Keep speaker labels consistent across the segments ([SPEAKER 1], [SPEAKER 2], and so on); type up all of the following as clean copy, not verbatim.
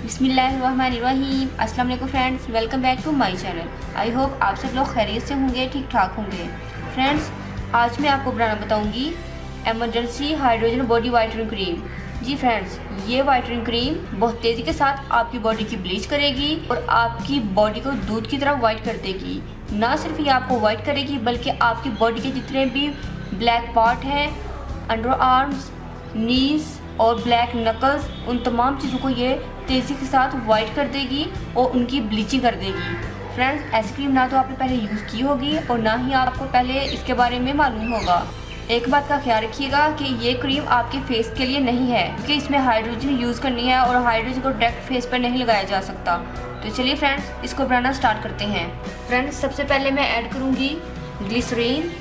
[SPEAKER 1] बिस्मिल्लाहिर्रहमानिर्रहीम। अस्सलाम वालेकुम friends, welcome back to my channel. I hope आप सब लोग खैरियत से होंगे, ठीक ठाक होंगे। फ्रेंड्स, आज मैं आपको बनाना बताऊंगी emergency hydrogen body whitening cream. जी फ्रेंड्स, ये वाइटनिंग क्रीम बहुत तेज़ी के साथ आपकी बॉडी की ब्लीच करेगी और आपकी बॉडी को दूध की तरह वाइट कर देगी। ना सिर्फ ये आपको वाइट करेगी बल्कि आपकी बॉडी के जितने भी ब्लैक पार्ट हैं, अंडर आर्म्स, नीज और ब्लैक नकल्स, उन तमाम चीज़ों को ये तेज़ी के साथ वाइट कर देगी और उनकी ब्लीचिंग कर देगी। फ्रेंड्स, ऐसी क्रीम ना तो आपने पहले यूज़ की होगी और ना ही आपको पहले इसके बारे में मालूम होगा। एक बात का ख्याल रखिएगा कि ये क्रीम आपके फेस के लिए नहीं है, क्योंकि इसमें हाइड्रोजन यूज़ करनी है और हाइड्रोजन को डायरेक्ट फेस पर नहीं लगाया जा सकता। तो चलिए फ्रेंड्स, इसको बनाना स्टार्ट करते हैं। फ्रेंड्स, सबसे पहले मैं ऐड करूँगी ग्लिसरीन।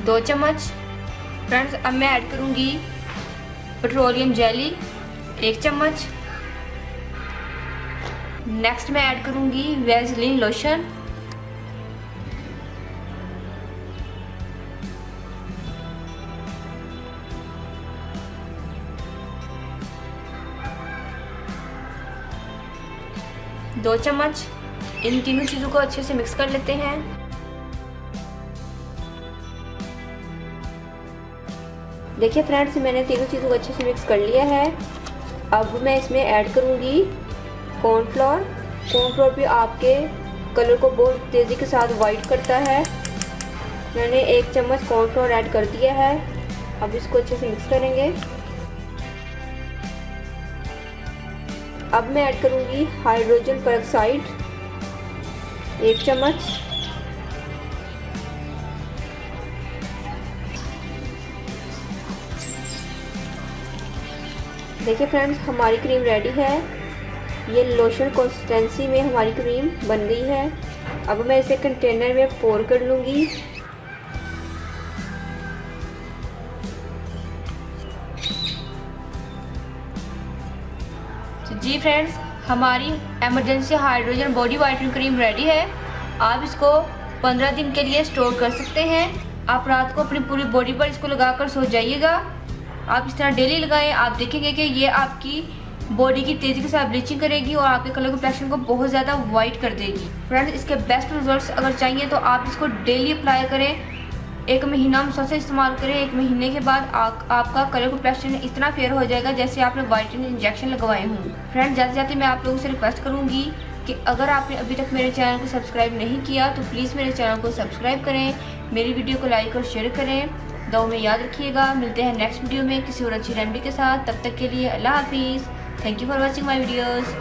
[SPEAKER 1] दो चम्मच। फ्रेंड्स, अब मैं ऐड करूँगी पेट्रोलियम जेली, 1 चम्मच। नेक्स्ट मैं ऐड करूँगी वैसलीन लोशन, दो चम्मच। इन तीनों चीज़ों को अच्छे से मिक्स कर लेते हैं। देखिए फ्रेंड्स, मैंने तीनों चीज़ों को अच्छे से मिक्स कर लिया है। अब मैं इसमें ऐड करूँगी कॉर्नफ्लोर। कॉर्नफ्लोर भी आपके कलर को बहुत तेज़ी के साथ वाइट करता है। मैंने 1 चम्मच कॉर्नफ्लोर ऐड कर दिया है। अब इसको अच्छे से मिक्स करेंगे। अब मैं ऐड करूँगी हाइड्रोजन पेरोक्साइड, 1 चम्मच। देखिए फ्रेंड्स, हमारी क्रीम रेडी है। ये लोशन कंसिस्टेंसी में हमारी क्रीम बन गई है। अब मैं इसे कंटेनर में पोर कर लूँगी। तो जी फ्रेंड्स, हमारी emergency hydrogen body whitening cream ready है। आप इसको 15 दिन के लिए स्टोर कर सकते हैं। आप रात को अपनी पूरी बॉडी पर इसको लगाकर सो जाइएगा। आप इस तरह डेली लगाएं। आप देखेंगे कि ये आपकी बॉडी की तेज़ी के साथ ब्लीचिंग करेगी और आपके कलर कॉम्प्लेक्शन को बहुत ज़्यादा वाइट कर देगी। फ्रेंड्स, इसके बेस्ट रिजल्ट्स अगर चाहिए तो आप इसको डेली अप्लाई करें। 1 महीना मुसलसल इस्तेमाल करें। 1 महीने के बाद आपका कलर कॉम्प्लेक्शन इतना फेयर हो जाएगा जैसे आपने वाइटनिंग इंजेक्शन लगवाए हों। फ्रेंड्स, जाते जाते मैं आप लोगों से रिक्वेस्ट करूँगी कि अगर आपने अभी तक मेरे चैनल को सब्सक्राइब नहीं किया तो प्लीज़ मेरे चैनल को सब्सक्राइब करें, मेरी वीडियो को लाइक और शेयर करें। दुआ में याद रखिएगा। मिलते हैं नेक्स्ट वीडियो में किसी और अच्छी रेमेडी के साथ। तब तक के लिए अल्लाह हाफिज़। Thank you for watching my videos.